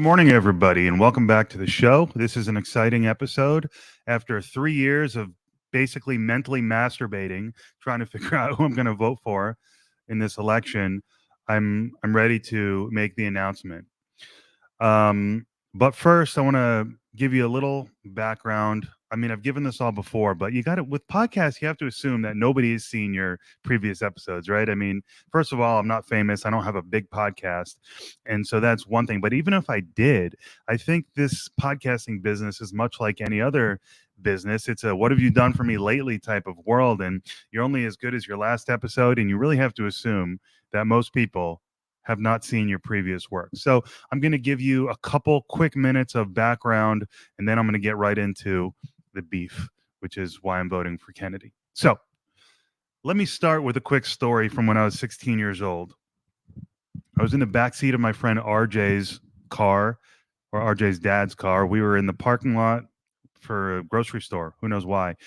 Good morning, everybody, and welcome back to the show. This is an exciting episode. After 3 years of basically mentally masturbating, trying to figure out who I'm going to vote for in this election, I'm ready to make the announcement. But first, I want to give you a little background. I mean, I've given this all before, but you got to, with podcasts, you have to assume that nobody has seen your previous episodes, right? I mean, first of all, I'm not famous. I don't have a big podcast. And so that's one thing. But even if I did, I think this podcasting business is much like any other business. It's a what have you done for me lately type of world. And you're only as good as your last episode. And you really have to assume that most people have not seen your previous work. So I'm going to give you a couple quick minutes of background, and then I'm going to get right into the beef, which is why I'm voting for Kennedy. So let me start with a quick story from when I was 16 years old. I was in the backseat of my friend RJ's car, or RJ's dad's car. We were in the parking lot for a grocery store. Who knows why?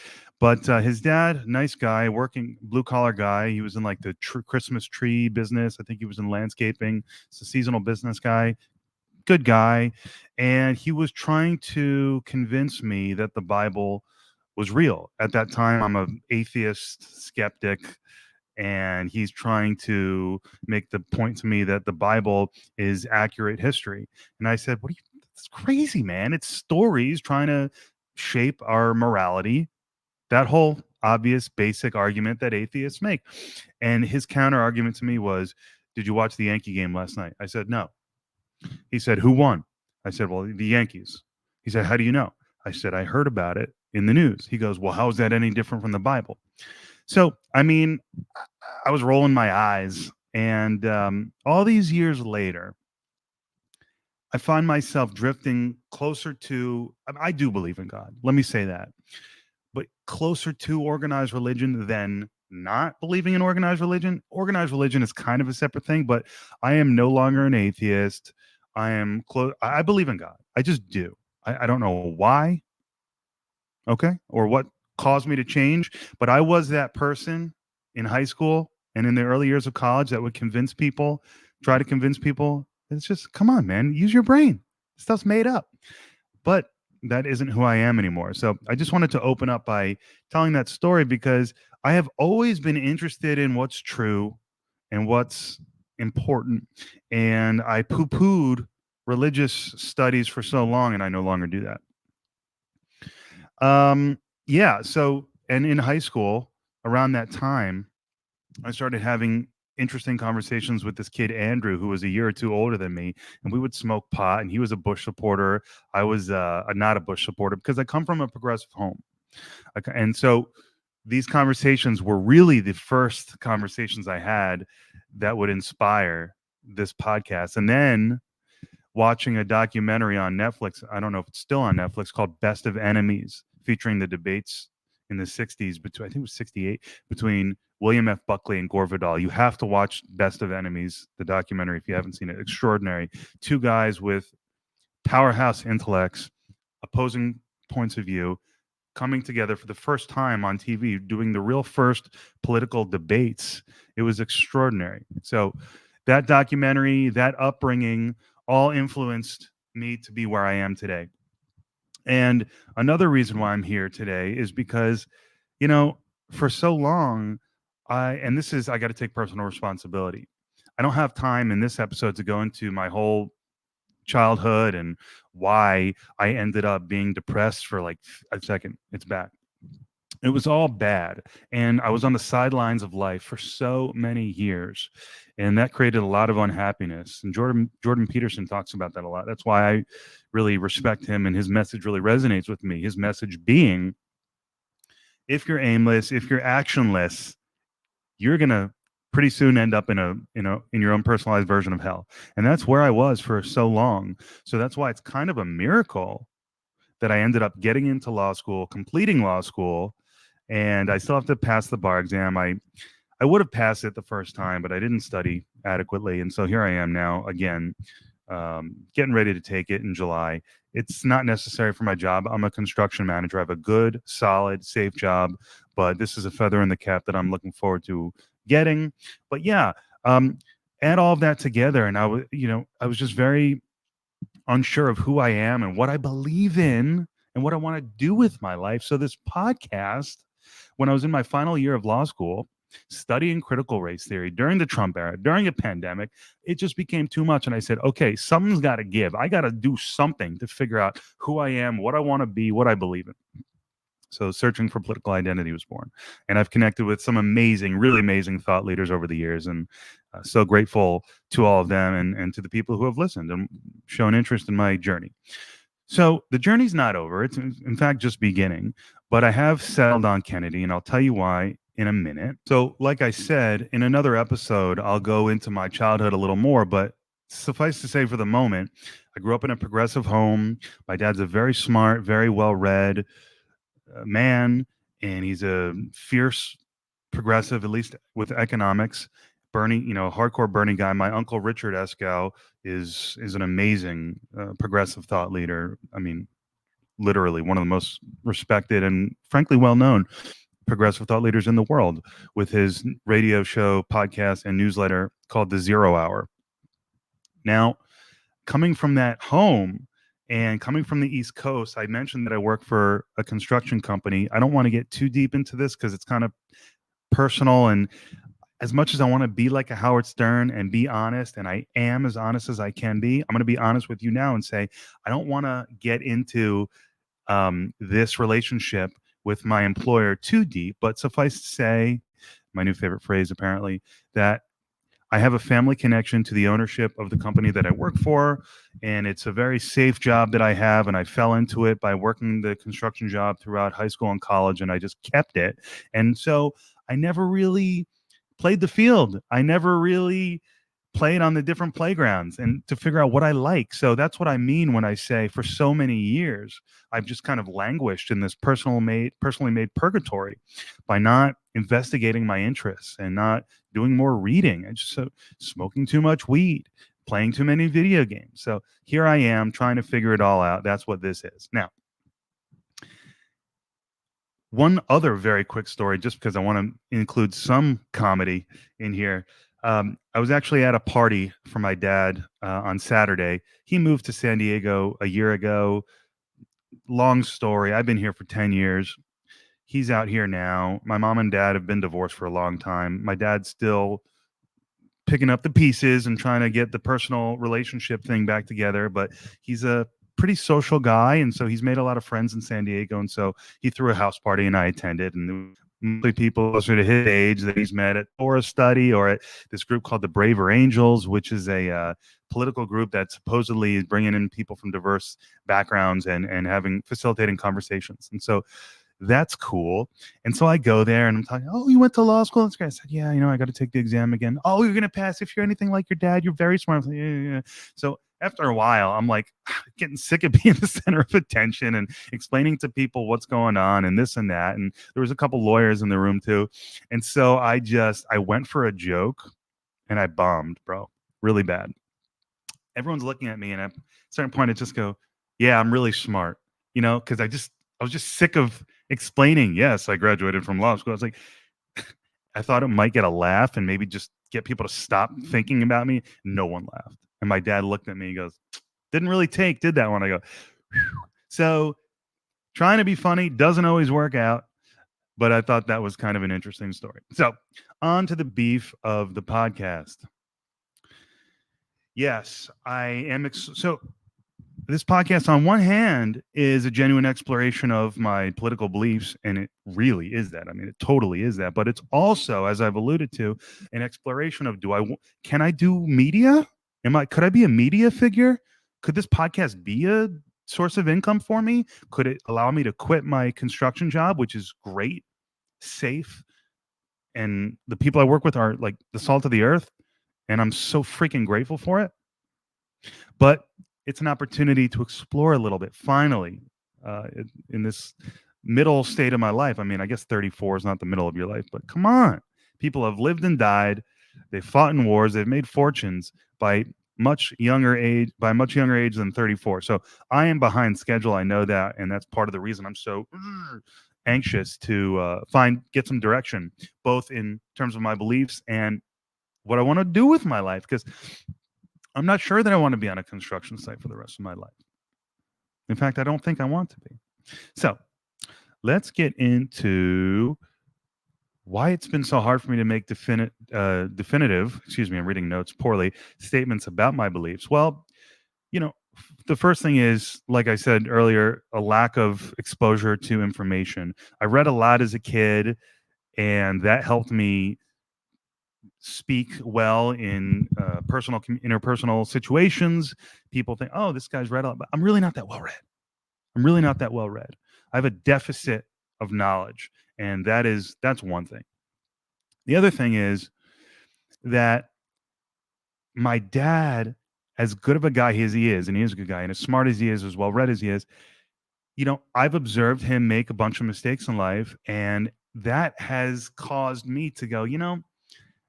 But his dad, nice guy, working blue collar guy. He was in like the Christmas tree business. I think he was in landscaping. It's a seasonal business guy. Good guy. And he was trying to convince me that the Bible was real. At that time, I'm an atheist skeptic, and he's trying to make the point to me that the Bible is accurate history. And I said, "What are you? That's crazy, man. It's stories trying to shape our morality." That whole obvious basic argument that atheists make. And his counter argument to me was, "Did you watch the Yankee game last night?" I said, "No." He said, "Who won?" I said, "Well, the Yankees." He said, "How do you know?" I said, "I heard about it in the news." He goes, "Well, how is that any different from the Bible?" So, I mean, I was rolling my eyes. And all these years later, I find myself drifting closer to, I do believe in God. Let me say that. But closer to organized religion than not believing in organized religion. Organized religion is kind of a separate thing, but I am no longer an atheist. I am close. I believe in God. I just do. I don't know why, okay, or what caused me to change, but I was that person in high school and in the early years of college that would convince people, try to convince people. It's just, come on, man, use your brain. Stuff's made up. But that isn't who I am anymore. So I just wanted to open up by telling that story because I have always been interested in what's true and what's important. And I poo pooed religious studies for so long, and I no longer do that. Yeah. So, and in high school, around that time, I started having interesting conversations with this kid Andrew, who was a year or two older than me, and we would smoke pot. And he was a Bush supporter. I was not a Bush supporter because I come from a progressive home, and so these conversations were really the first conversations I had that would inspire this podcast. And then watching a documentary on Netflix. I don't know if it's still on Netflix, called Best of Enemies, featuring the debates in the 60s between, I think it was 68, between William F. Buckley and Gore Vidal. You have to watch Best of Enemies, the documentary, if you haven't seen it. Extraordinary. Two guys with powerhouse intellects, opposing points of view, coming together for the first time on TV, doing the real first political debates. It was extraordinary. So that documentary, that upbringing, all influenced me to be where I am today. And another reason why I'm here today is because, you know, for so long, and this is, I got to take personal responsibility. I don't have time in this episode to go into my whole childhood and why I ended up being depressed for like a second. It's back. It was all bad. And I was on the sidelines of life for so many years. And that created a lot of unhappiness. And Jordan Peterson talks about that a lot. That's why I really respect him, and his message really resonates with me. His message being, if you're aimless, if you're actionless, you're gonna pretty soon end up in a in your own personalized version of hell. And that's where I was for so long. So that's why it's kind of a miracle that I ended up getting into law school, completing law school, and I still have to pass the bar exam. I would have passed it the first time, but I didn't study adequately, and so here I am now again, getting ready to take it in July. It's not necessary for my job. I'm a construction manager. I have a good, solid, safe job, but this is a feather in the cap that I'm looking forward to getting. But yeah, add all of that together, and I was just very unsure of who I am and what I believe in and what I want to do with my life. So this podcast, when I was in my final year of law school, studying critical race theory during the Trump era, during a pandemic, it just became too much. And I said, okay, something's got to give. I got to do something to figure out who I am, what I want to be, what I believe in. So Searching for Political Identity was born. And I've connected with some amazing, really amazing thought leaders over the years. And so grateful to all of them and to the people who have listened and shown interest in my journey. So the journey's not over. It's in fact just beginning. But I have settled on Kennedy, and I'll tell you why in a minute. So, like I said, in another episode, I'll go into my childhood a little more. But suffice to say, for the moment, I grew up in a progressive home. My dad's a very smart, very well read man, and he's a fierce progressive, at least with economics. Bernie, hardcore Bernie guy. My uncle Richard Eskow is an amazing progressive thought leader. I mean, literally one of the most respected and frankly well known progressive thought leaders in the world, with his radio show, podcast, and newsletter called The Zero Hour. Now, coming from that home and coming from the East Coast, I mentioned that I work for a construction company. I don't want to get too deep into this because it's kind of personal. And as much as I want to be like a Howard Stern and be honest, and I am as honest as I can be, I'm going to be honest with you now and say, I don't want to get into this relationship with my employer too deep, but suffice to say, my new favorite phrase apparently, that I have a family connection to the ownership of the company that I work for, and it's a very safe job that I have. And I fell into it by working the construction job throughout high school and college, and I just kept it. And so I never really played the field. I never really played on the different playgrounds and to figure out what I like. So that's what I mean when I say for so many years, I've just kind of languished in this personally made purgatory by not investigating my interests and not doing more reading and just smoking too much weed, playing too many video games. So here I am trying to figure it all out. That's what this is. Now, one other very quick story, just because I want to include some comedy in here. I was actually at a party for my dad on Saturday. He moved to San Diego a year ago. Long story. I've been here for 10 years. He's out here now. My mom and dad have been divorced for a long time. My dad's still picking up the pieces and trying to get the personal relationship thing back together, but he's a pretty social guy, and so he's made a lot of friends in San Diego, and so he threw a house party and I attended, and mostly people closer to his age that he's met at Torah Study or at this group called the Braver Angels, which is a political group that supposedly is bringing in people from diverse backgrounds and facilitating conversations. And so that's cool. And so I go there and I'm talking, oh, you went to law school? That's great. I said, yeah, I got to take the exam again. Oh, you're going to pass. If you're anything like your dad, you're very smart. Like, yeah. So after a while, I'm like getting sick of being the center of attention and explaining to people what's going on and this and that. And there was a couple lawyers in the room too. And so I went for a joke and I bombed, bro, really bad. Everyone's looking at me and at a certain point I just go, yeah, I'm really smart, because I was just sick of explaining, yes, I graduated from law school. I was like, I thought it might get a laugh and maybe just get people to stop thinking about me. No one laughed. And my dad looked at me and goes, didn't really take, did that one? I go, whew. So trying to be funny doesn't always work out, but I thought that was kind of an interesting story. So on to the beef of the podcast. Yes, I am. So this podcast, on one hand, is a genuine exploration of my political beliefs, and it really is that. I mean, it totally is that. But it's also, as I've alluded to, an exploration of can I do media? Could I be a media figure? Could this podcast be a source of income for me? Could it allow me to quit my construction job, which is great, safe, and the people I work with are like the salt of the earth, and I'm so freaking grateful for it. But it's an opportunity to explore a little bit finally in this middle state of my life. I mean, I guess 34 is not the middle of your life, but come on. People have lived and died. They've fought in wars. They've made fortunes by much younger age than 34. So I am behind schedule. I know that. And that's part of the reason I'm so anxious to get some direction, both in terms of my beliefs and what I want to do with my life. Because I'm not sure that I want to be on a construction site for the rest of my life. In fact, I don't think I want to be. So let's get into why it's been so hard for me to make definitive, excuse me, I'm reading notes poorly, statements about my beliefs. Well, you know, the first thing is, like I said earlier, a lack of exposure to information. I read a lot as a kid, and that helped me speak well in interpersonal situations. People think, oh, this guy's read a lot, but I'm really not that well read. I'm really not that well read. I have a deficit of knowledge, and that's one thing. The other thing is that my dad, as good of a guy as he is, and he is a good guy, and as smart as he is, as well read as he is, I've observed him make a bunch of mistakes in life, and that has caused me to go,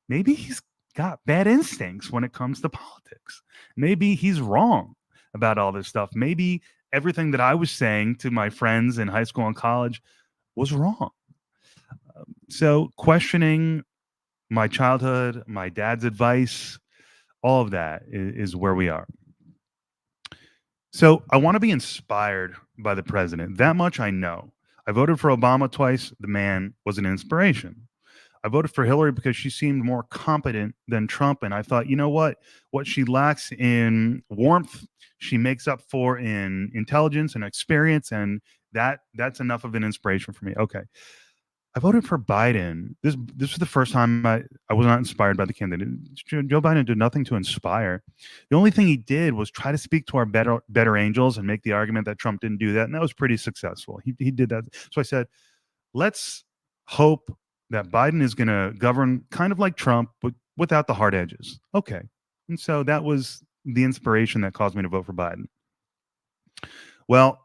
maybe he's got bad instincts when it comes to politics. Maybe he's wrong about all this stuff. Maybe everything that I was saying to my friends in high school and college was wrong. So questioning my childhood, my dad's advice, all of that is where we are. So I want to be inspired by the president. That much I know. I voted for Obama twice. The man was an inspiration. I voted for Hillary because she seemed more competent than Trump. And I thought, you know what? What she lacks in warmth, she makes up for in intelligence and experience. And that's enough of an inspiration for me. Okay. I voted for Biden. This was the first time I was not inspired by the candidate. Joe Biden did nothing to inspire. The only thing he did was try to speak to our better angels and make the argument that Trump didn't do that, and that was pretty successful. He did that. So I said, let's hope that Biden is going to govern kind of like Trump, but without the hard edges. Okay, and so that was the inspiration that caused me to vote for Biden. Well,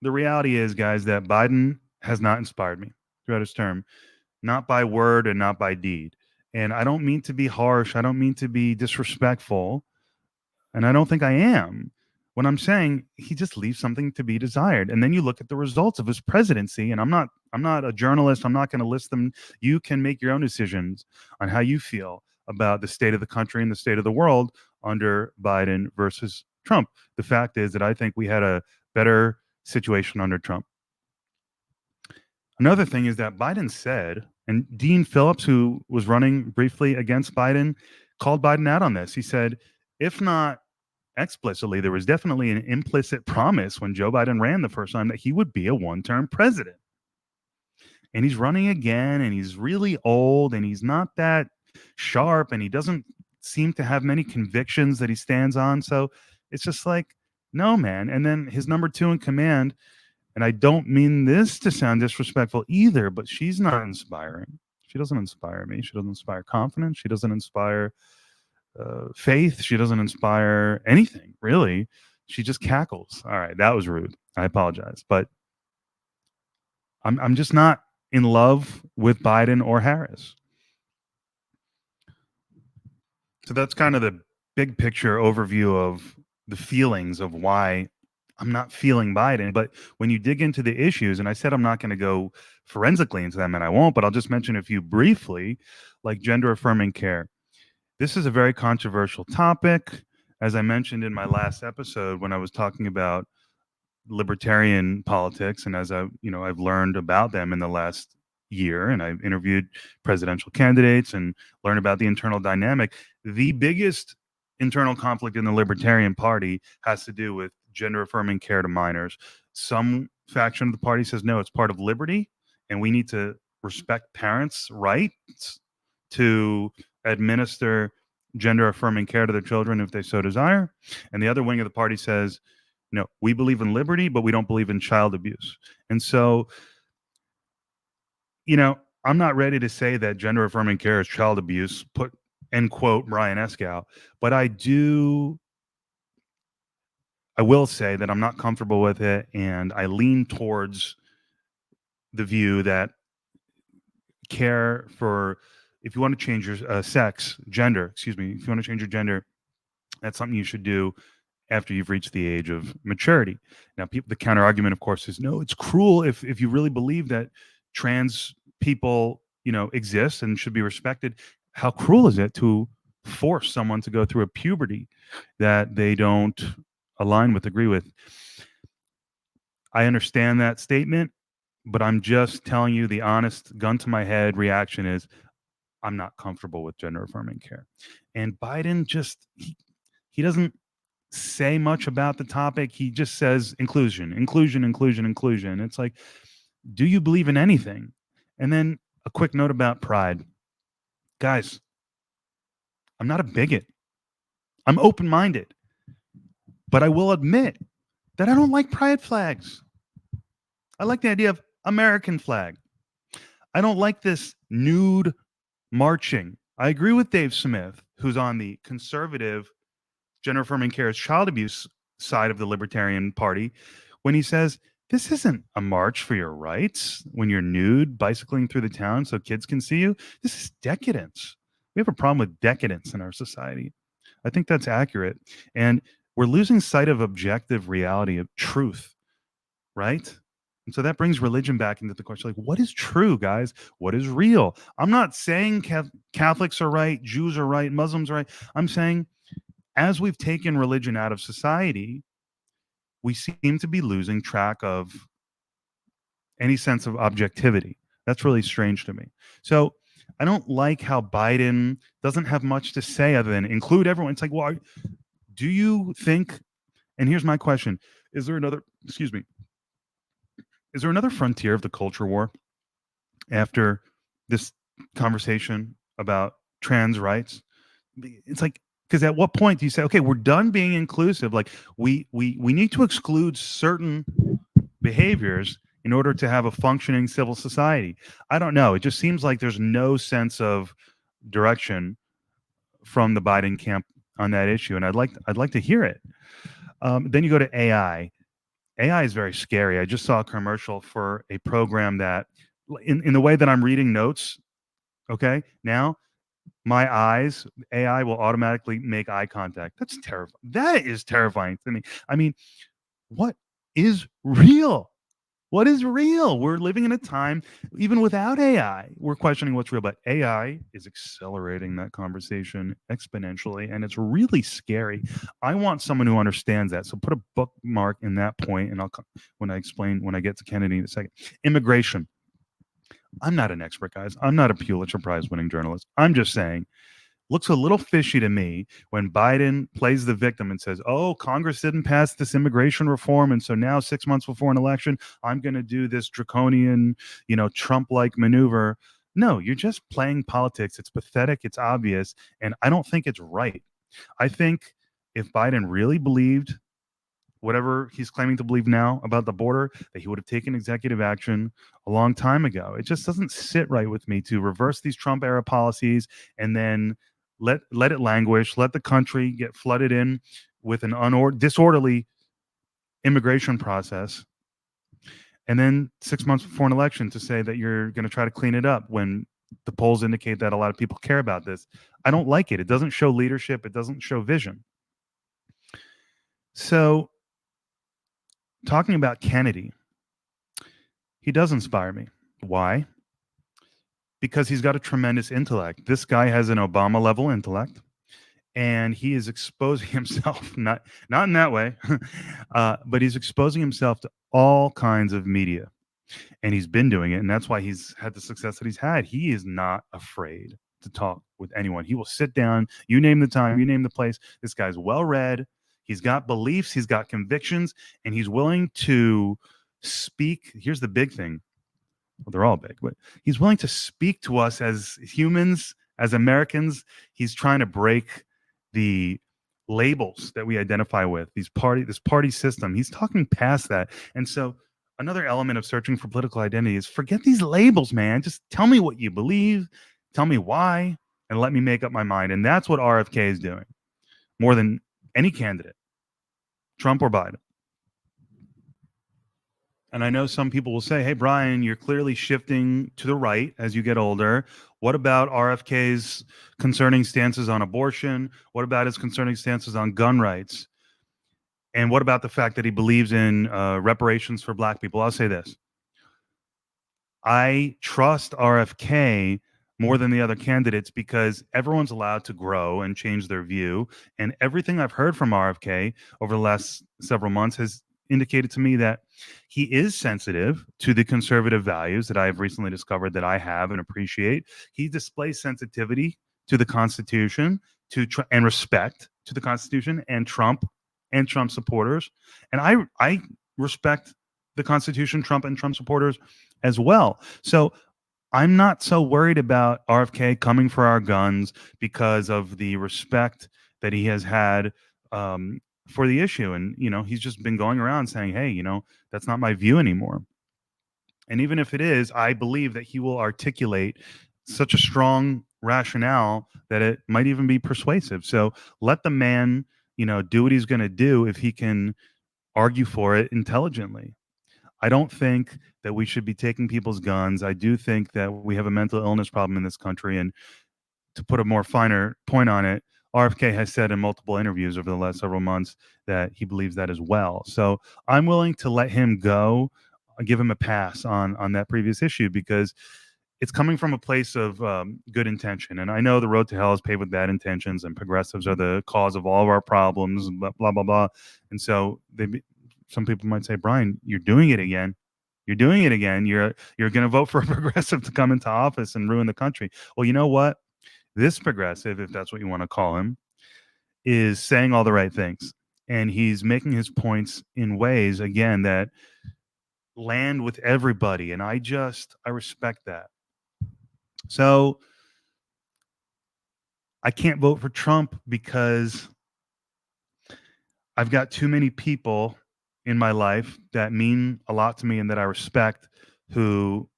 the reality is, guys, that Biden has not inspired me throughout his term, not by word and not by deed. And I don't mean to be harsh. I don't mean to be disrespectful. And I don't think I am. When I'm saying he just leaves something to be desired. And then you look at the results of his presidency, and I'm not a journalist. I'm not going to list them. You can make your own decisions on how you feel about the state of the country and the state of the world under Biden versus Trump. The fact is that I think we had a better situation under Trump. Another thing is that Biden said, and Dean Phillips, who was running briefly against Biden, called Biden out on this. He said, if not explicitly, there was definitely an implicit promise when Joe Biden ran the first time that he would be a one-term president. And he's running again, and he's really old, and he's not that sharp, and he doesn't seem to have many convictions that he stands on. So it's just like, no, man. And then his number two in command, and I don't mean this to sound disrespectful either, but she's not inspiring. She doesn't inspire me. She doesn't inspire confidence. She doesn't inspire faith. She doesn't inspire anything, really. She just cackles. All right, that was rude. I apologize, but I'm just not in love with Biden or Harris. So that's kind of the big picture overview of the feelings of why I'm not feeling Biden. But when you dig into the issues, and I said I'm not going to go forensically into them, and I won't, but I'll just mention a few briefly, like gender affirming care. This is a very controversial topic. As I mentioned in my last episode when I was talking about libertarian politics, and as I've learned about them in the last year, and I've interviewed presidential candidates and learned about the internal dynamic. The biggest internal conflict in the Libertarian Party has to do with gender affirming care to minors. Some faction of the party says no, it's part of liberty, and we need to respect parents' rights to administer gender affirming care to their children if they so desire. And the other wing of the party says, no, we believe in liberty, but we don't believe in child abuse. And so, I'm not ready to say that gender affirming care is child abuse, put end quote Brian Escow, but I will say that I'm not comfortable with it, and I lean towards the view that care for, if you want to change your gender, if you want to change your gender, that's something you should do after you've reached the age of maturity. Now, the counter argument, of course, is no, it's cruel if you really believe that trans people, exist and should be respected. How cruel is it to force someone to go through a puberty that they don't align with, agree with. I understand that statement, but I'm just telling you the honest, gun to my head reaction is I'm not comfortable with gender affirming care. And Biden he doesn't say much about the topic. He just says inclusion, inclusion, inclusion, inclusion. It's like, do you believe in anything? And then a quick note about pride. Guys, I'm not a bigot. I'm open minded, but I will admit that I don't like pride flags. I like the idea of American flag. I don't like this nude marching. I agree with Dave Smith, who's on the conservative gender affirming care child abuse side of the Libertarian Party, when he says, this isn't a march for your rights when you're nude bicycling through the town so kids can see you. This is decadence. We have a problem with decadence in our society. I think that's accurate. And we're losing sight of objective reality, of truth, right? And so that brings religion back into the question, like, what is true, guys? What is real? I'm not saying Catholics are right, Jews are right, Muslims are right. I'm saying as we've taken religion out of society, we seem to be losing track of any sense of objectivity. That's really strange to me. So I don't like how Biden doesn't have much to say other than include everyone. It's like, well, do you think, and here's my question, is there another, excuse me, is there another frontier of the culture war after this conversation about trans rights? It's like, because at what point do you say, okay, we're done being inclusive? Like we need to exclude certain behaviors in order to have a functioning civil society. I don't know. It just seems like there's no sense of direction from the Biden camp on that issue, and I'd like to hear it. Then you go to AI. AI is very scary. I just saw a commercial for a program that, in the way that I'm reading notes, okay, now my eyes, AI will automatically make eye contact. That's terrifying. That is terrifying to me. I mean, what is real? What is real? We're living in a time, even without AI, we're questioning what's real, but AI is accelerating that conversation exponentially, and it's really scary. I want someone who understands that. So put a bookmark in that point, and when I get to Kennedy in a second. Immigration. I'm not an expert, guys. I'm not a Pulitzer Prize winning journalist. I'm just saying looks a little fishy to me when Biden plays the victim and says, oh, Congress didn't pass this immigration reform. And so now 6 months before an election, I'm going to do this draconian, Trump-like maneuver. No, you're just playing politics. It's pathetic. It's obvious. And I don't think it's right. I think if Biden really believed whatever he's claiming to believe now about the border, that he would have taken executive action a long time ago. It just doesn't sit right with me to reverse these Trump era policies and then let it languish, let the country get flooded in with an disorderly immigration process, and then 6 months before an election to say that you're going to try to clean it up when the polls indicate that a lot of people care about this. I don't like it. It doesn't show leadership. It doesn't show vision. So talking about Kennedy, he does inspire me. Why? Because he's got a tremendous intellect. This guy has an Obama level intellect, and he is exposing himself, not in that way, but he's exposing himself to all kinds of media, and he's been doing it, and that's why he's had the success that he's had. He is not afraid to talk with anyone. He will sit down, you name the time, you name the place. This guy's well read. He's got beliefs, he's got convictions, and he's willing to speak. Here's the big thing. Well, they're all big, but he's willing to speak to us as humans, as Americans. He's trying to break the labels that we identify with, this party system. He's talking past that. And so another element of searching for political identity is forget these labels, man. Just tell me what you believe, tell me why, and let me make up my mind. And that's what RFK is doing more than any candidate, Trump or Biden. And I know some people will say, hey, Brian, you're clearly shifting to the right as you get older. What about RFK's concerning stances on abortion? What about his concerning stances on gun rights? And what about the fact that he believes in reparations for Black people? I'll say this. I trust RFK more than the other candidates because everyone's allowed to grow and change their view. And everything I've heard from RFK over the last several months has indicated to me that he is sensitive to the conservative values that I have recently discovered that I have and appreciate. He displays sensitivity to the Constitution, and respect to the Constitution and Trump supporters. And I respect the Constitution, Trump and Trump supporters as well. So I'm not so worried about RFK coming for our guns because of the respect that he has had for the issue. And, he's just been going around saying, hey, that's not my view anymore. And even if it is, I believe that he will articulate such a strong rationale that it might even be persuasive. So let the man, do what he's going to do if he can argue for it intelligently. I don't think that we should be taking people's guns. I do think that we have a mental illness problem in this country. And to put a more finer point on it, RFK has said in multiple interviews over the last several months that he believes that as well. So I'm willing to let him go, give him a pass on that previous issue because it's coming from a place of good intention. And I know the road to hell is paved with bad intentions, and progressives are the cause of all of our problems, blah, blah, blah, blah. And so some people might say, Brian, you're doing it again. You're doing it again. You're going to vote for a progressive to come into office and ruin the country. Well, you know what? This progressive, if that's what you want to call him, is saying all the right things. And he's making his points in ways, again, that land with everybody. And I respect that. So I can't vote for Trump because I've got too many people in my life that mean a lot to me and that I respect who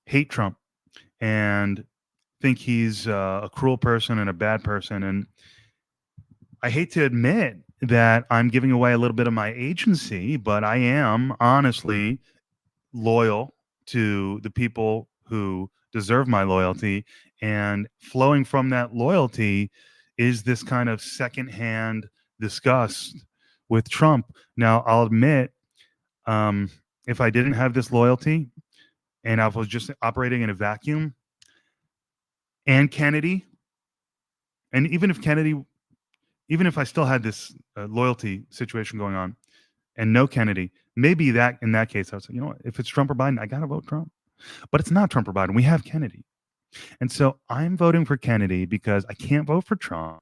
hate Trump and think he's a cruel person and a bad person. And I hate to admit that I'm giving away a little bit of my agency, but I am honestly loyal to the people who deserve my loyalty. And flowing from that loyalty is this kind of secondhand disgust with Trump. Now, I'll admit, if I didn't have this loyalty and I was just operating in a vacuum, and Kennedy, and even if I still had this loyalty situation going on and no Kennedy, maybe that in that case, I would say, you know what, if it's Trump or Biden, I got to vote Trump. But it's not Trump or Biden. We have Kennedy. And so I'm voting for Kennedy because I can't vote for Trump.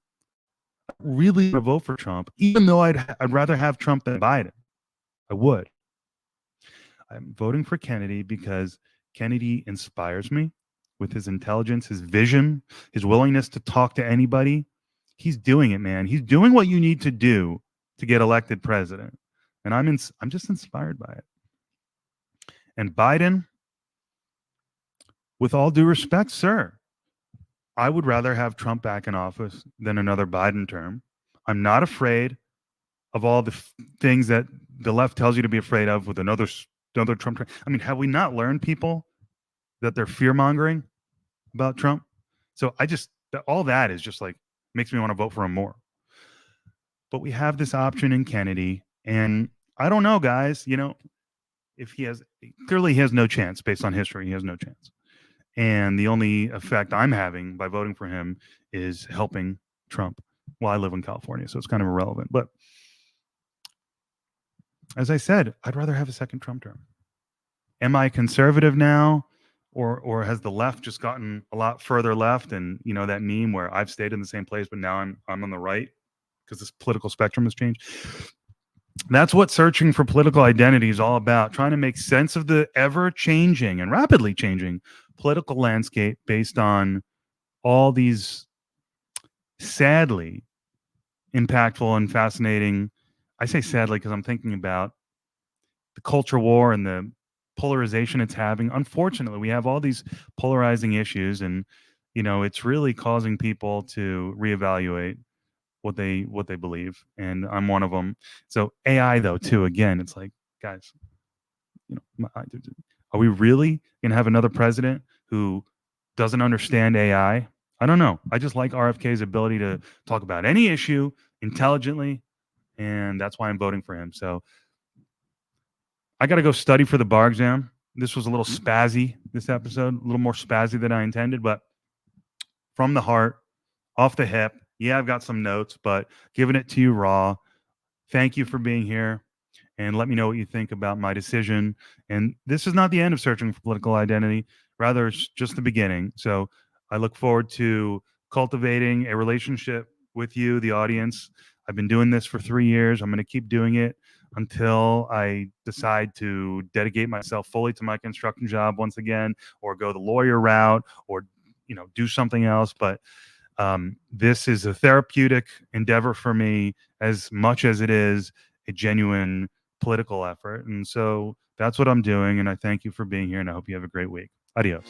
I really want to vote for Trump, even though I'd rather have Trump than Biden. I would. I'm voting for Kennedy because Kennedy inspires me with his intelligence, his vision, his willingness to talk to anybody. He's doing it, man. He's doing what you need to do to get elected president. And I'm just inspired by it. And Biden, with all due respect, sir, I would rather have Trump back in office than another Biden term. I'm not afraid of all the things that the left tells you to be afraid of with another Trump term. I mean, have we not learned, people, that they're fear mongering about Trump? So all that is just like makes me want to vote for him more. But we have this option in Kennedy, and I don't know, guys. If he has no chance based on history. He has no chance. And the only effect I'm having by voting for him is helping Trump. Well, I live in California, so it's kind of irrelevant. But as I said, I'd rather have a second Trump term. Am I conservative now? Or has the left just gotten a lot further left? And, that meme where I've stayed in the same place, but now I'm on the right because this political spectrum has changed. That's what searching for political identity is all about, trying to make sense of the ever-changing and rapidly changing political landscape based on all these sadly impactful and fascinating, I say sadly because I'm thinking about the culture war and the polarization it's having. Unfortunately, we have all these polarizing issues, and it's really causing people to reevaluate what they believe, and I'm one of them. So AI, though, too, again, it's like, guys, are we really gonna have another president who doesn't understand AI? I don't know. I just like RFK's ability to talk about any issue intelligently, and that's why I'm voting for him. So I got to go study for the bar exam. This was a little spazzy, this episode, a little more spazzy than I intended, but from the heart, off the hip. Yeah, I've got some notes, but giving it to you raw. Thank you for being here, and let me know what you think about my decision. And this is not the end of searching for political identity, rather, it's just the beginning. So I look forward to cultivating a relationship with you, the audience. I've been doing this for 3 years. I'm going to keep doing it until I decide to dedicate myself fully to my construction job once again, or go the lawyer route, or do something else. But this is a therapeutic endeavor for me as much as it is a genuine political effort. And so that's what I'm doing. And I thank you for being here, and I hope you have a great week. Adios.